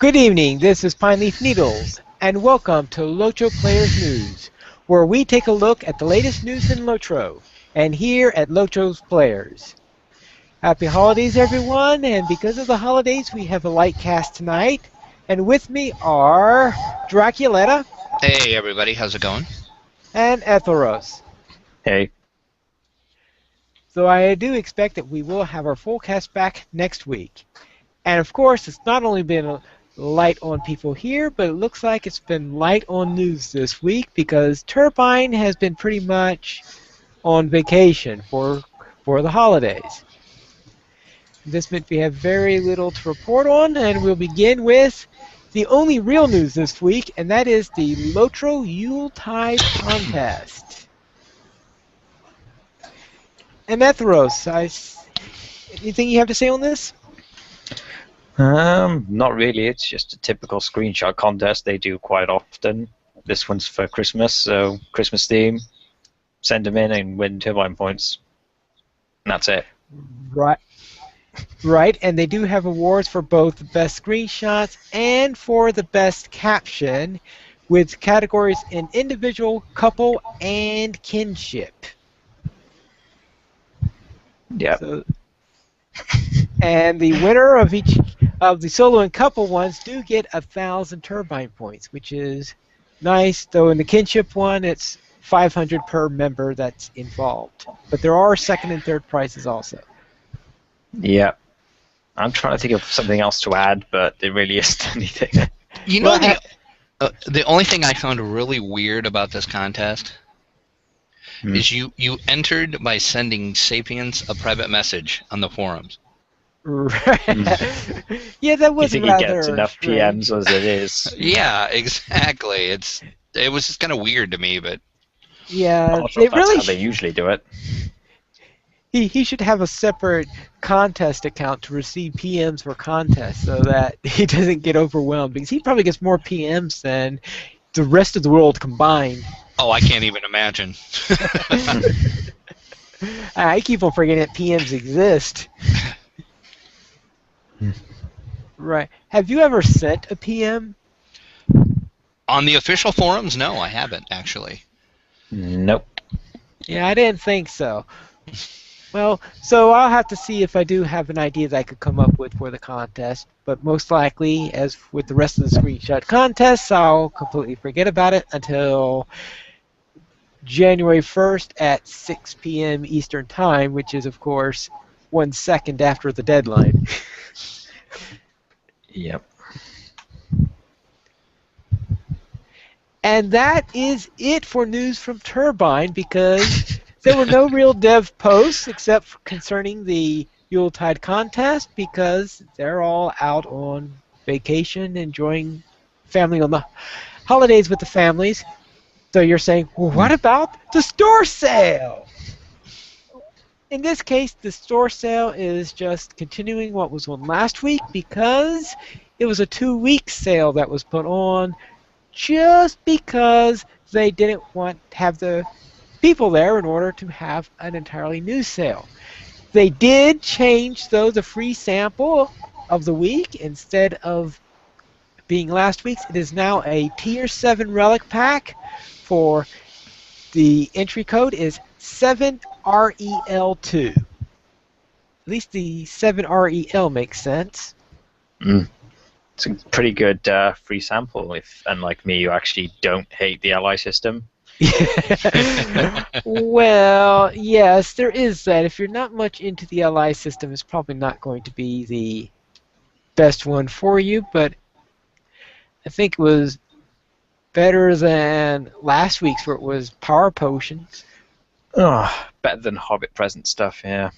Good evening, this is Pine Leaf Needles, and welcome to LOTRO Players News, where we take a look at the latest news in LOTRO, and here at LOTRO's Players. Happy holidays, everyone, and because of the holidays, we have a light cast tonight, and with me are Draculetta Hey everybody, how's it going? and Etheros. Hey. So I do expect that we will have our full cast back next week. And of course, it's not only been light on people here, but it looks like it's been light on news this week because Turbine has been pretty much on vacation for the holidays. This meant we have very little to report on, and we'll begin with the only real news this week, and that is the LOTRO Yuletide Contest. And Etheros, anything you have to say on this? Not really. It's just a typical screenshot contest they do quite often. This one's for Christmas, so Christmas theme. Send them in and win turbine points. And that's it. Right. Right, and they do have awards for both the best screenshots and for the best caption, with categories in individual, couple, and kinship. Yeah. So, and the winner of each of the solo and couple ones do get 1,000 turbine points, which is nice. Though in the kinship one, it's 500 per member that's involved. But there are second and third prizes also. Yeah. I'm trying to think of something else to add, but there really isn't anything. You know, the only thing I found really weird about this contest is you entered by sending Sapiens a private message on the forums. Right. Yeah, that was You think rather he gets enough strange. PMs as it is? Yeah, exactly. It was just kind of weird to me, but Yeah, I'm not sure they if that's really how they usually do it. he should have a separate contest account to receive PMs for contests so that he doesn't get overwhelmed, because he probably gets more PMs than the rest of the world combined. oh, I can't even imagine. I keep on forgetting that PMs exist. Right. Have you ever sent a PM? On the official forums, no, I haven't actually. Nope. Yeah, I didn't think so. Well, so I'll have to see if I do have an idea that I could come up with for the contest, but most likely, as with the rest of the screenshot contests, I'll completely forget about it until January 1st at 6 p.m. Eastern Time, which is, of course, 1 second after the deadline. Yep. And that is it for news from Turbine, because there were no real dev posts except for concerning the Yuletide contest, because they're all out on vacation, enjoying family on the holidays with the families. So you're saying, well, what about the store sale? In this case, the store sale is just continuing what was on last week, because it was a 2-week sale that was put on just because they didn't want to have the people there in order to have an entirely new sale. They did change, though, the free sample of the week. Instead of being last week's, it is now a Tier 7 relic pack. For the entry code is 7REL2. At least the 7REL makes sense. It's a pretty good free sample if, unlike me, you actually don't hate the ally system. Well, yes, there is that. If you're not much into the LI system, it's probably not going to be the best one for you, but I think it was better than last week's, where it was power potions. Oh, better than Hobbit present stuff, yeah.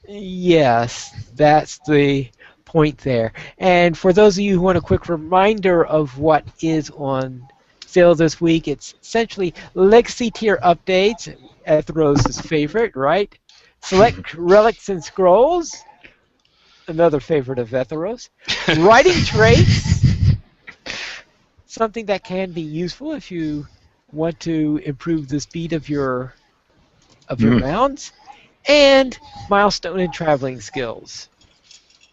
Yes, that's the point there. And for those of you who want a quick reminder of what is on sale this week, it's essentially legacy tier updates, Etheros' favorite, right? Select relics and scrolls, another favorite of Etheros. Writing traits, something that can be useful if you want to improve the speed of your rounds, and milestone and traveling skills.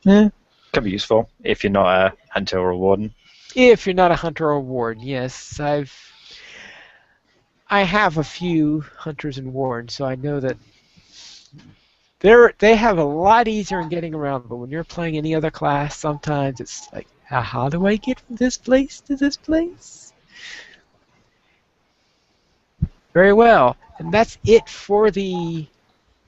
Yeah. Could be useful if you're not a hunter or a warden. If you're not a hunter or ward, yes, I have a few hunters and wards, so I know that they have a lot easier in getting around. But when you're playing any other class, sometimes it's like, how do I get from this place to this place? Very well, and that's it for the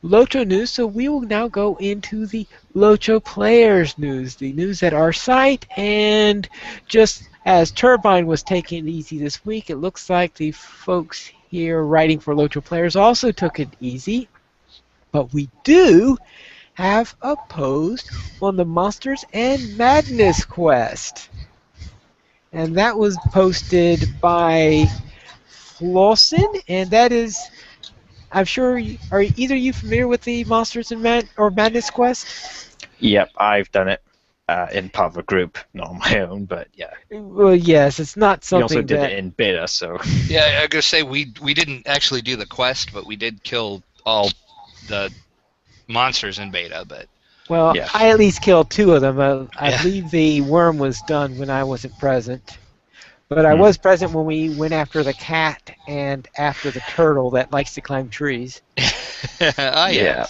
LOTRO news. So we will now go into the LOTRO players news, the news at our site. And just as Turbine was taking it easy this week, it looks like the folks here writing for LOTRO players also took it easy. But we do have a post on the Monsters and Madness quest. And that was posted by Flossin, and that is, I'm sure, are either of you familiar with the Monsters and Madness quest? Yep, I've done it in part of a group, not on my own, but yeah. Well, yes, it's not We something also did that... it in beta, so... Yeah, I was gonna say we didn't actually do the quest, but we did kill all the monsters in beta. But Well, yeah. I at least killed 2 of them. I Yeah. believe the worm was done when I wasn't present. But I was present when we went after the cat and after the turtle that likes to climb trees. Yeah.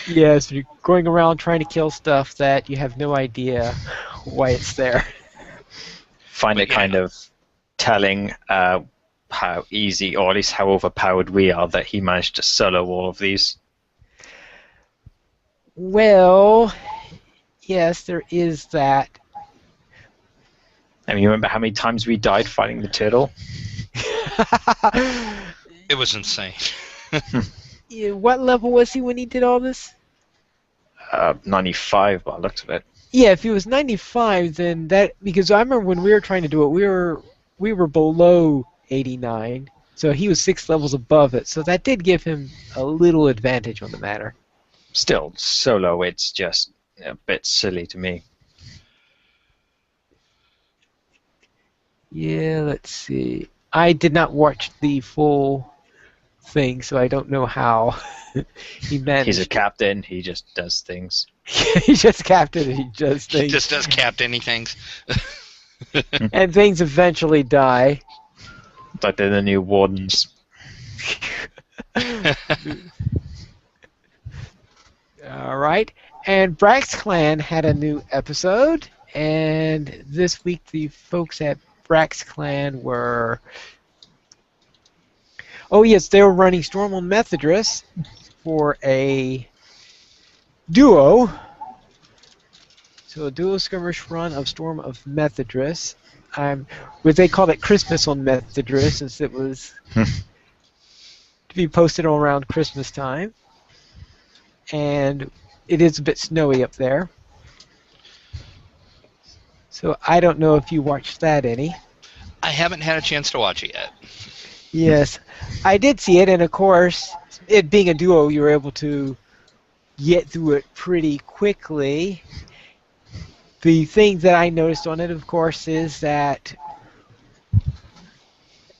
Yes, you're going around trying to kill stuff that you have no idea why it's there. Find it kind of telling how easy, or at least how overpowered we are, that he managed to solo all of these. Well, yes, there is that. I mean, you remember how many times we died fighting the turtle? it was insane. Yeah, what level was he when he did all this? 95 by the looks of it. Yeah, if he was 95, then that, because I remember when we were trying to do it, we were below 89, so he was 6 levels above it. So that did give him a little advantage on the matter. Still, solo, it's just a bit silly to me. Yeah, let's see. I did not watch the full thing, so I don't know how he managed. He's a captain. He just does things. He's just captain. He does things. He just does captain-y things. And things eventually die. Like they're the new wardens. All right. And Brax Clan had a new episode, and this week the folks at Brax Clan were... Oh, yes, they were running Storm on Methodress for a duo. So a duo skirmish run of Storm of Methodress. But they called it Christmas on Methodress, since it was to be posted all around Christmas time. And it is a bit snowy up there. So I don't know if you watched that any. I haven't had a chance to watch it yet. Yes, I did see it, and of course, it being a duo, you were able to get through it pretty quickly. The thing that I noticed on it, of course, is that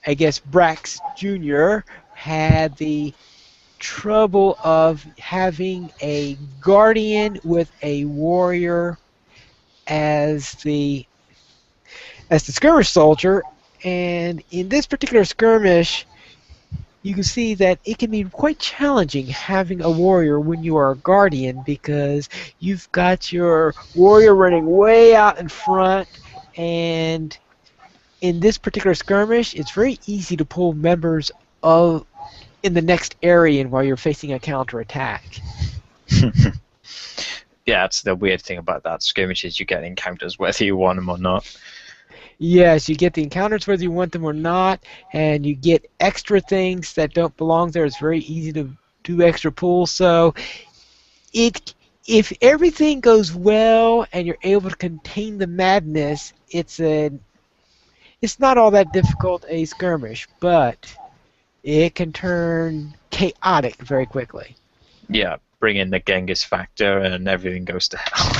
I guess Brax Jr. had the trouble of having a guardian with a warrior as the skirmish soldier, and in this particular skirmish you can see that it can be quite challenging having a warrior when you are a guardian, because you've got your warrior running way out in front, and in this particular skirmish it's very easy to pull members of in the next area while you're facing a counterattack. Yeah, that's the weird thing about that skirmish, is you get encounters whether you want them or not. Yes, you get the encounters whether you want them or not, and you get extra things that don't belong there. It's very easy to do extra pulls. So if everything goes well and you're able to contain the madness, it's not all that difficult a skirmish, but it can turn chaotic very quickly. Yeah, bring in the Genghis factor and everything goes to hell.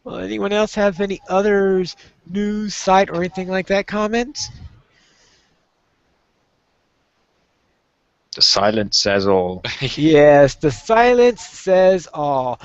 Well, anyone else have any others, news, site, or anything like that comments? The silence says all. Yes, the silence says all.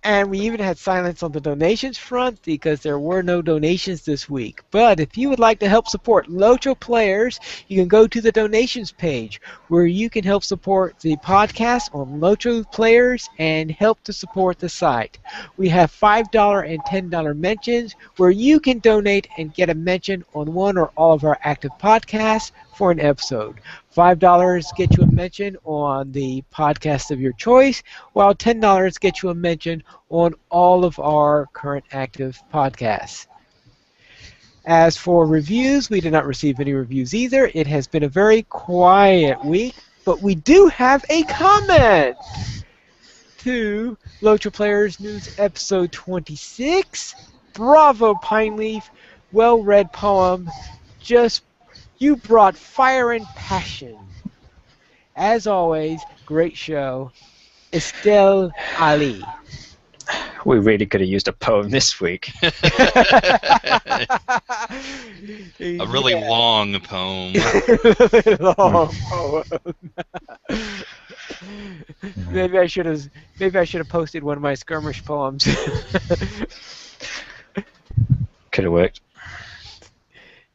And we even had silence on the donations front because there were no donations this week. But if you would like to help support LOTRO players, you can go to the donations page where you can help support the podcast on LOTRO players and help to support the site. We have $5 and $10 mentions where you can donate and get a mention on one or all of our active podcasts for an episode. $5 gets you a mention on the podcast of your choice, while $10 gets you a mention on all of our current active podcasts. As for reviews, we did not receive any reviews either. It has been a very quiet week, but we do have a comment to LOTRO Players News Episode 26. Bravo, Pineleaf. Well-read poem. You brought fire and passion. As always, great show. Estelle Ali. We really could have used a poem this week. A really long poem. Long poem. Maybe I should have posted one of my skirmish poems. Could have worked.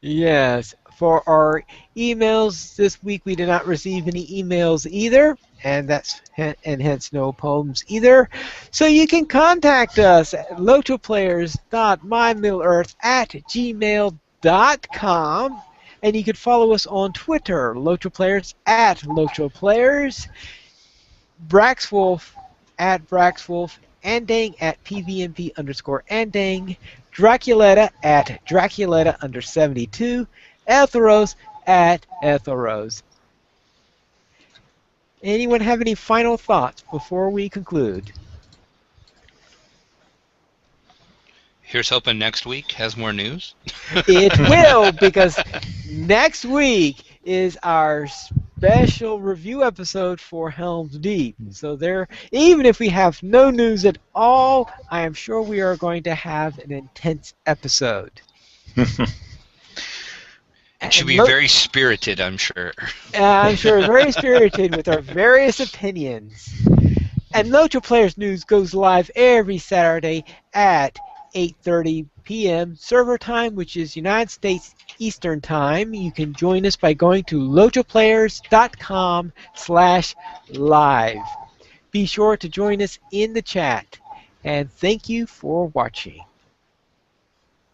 Yes. For our emails this week, we did not receive any emails either, and hence no poems either. So you can contact us at lotroplayers.mymiddleearth@gmail.com, and you can follow us on Twitter, LOTROPlayers @LOTROPlayers, Braxwolf @Braxwolf, Andang @PVMP_Andang, Draculetta @Draculetta_72, Ethelrose @Ethelrose. Anyone have any final thoughts before we conclude? Here's hoping next week has more news. It will, because next week is our special review episode for Helm's Deep. So even if we have no news at all, I am sure we are going to have an intense episode. It should be very spirited, I'm sure. I'm sure very spirited with our various opinions. And LOTRO Players News goes live every Saturday at 8:30 p.m. server time, which is United States Eastern Time. You can join us by going to lotroplayers.com/live. Be sure to join us in the chat. And thank you for watching.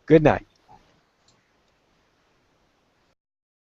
Good night.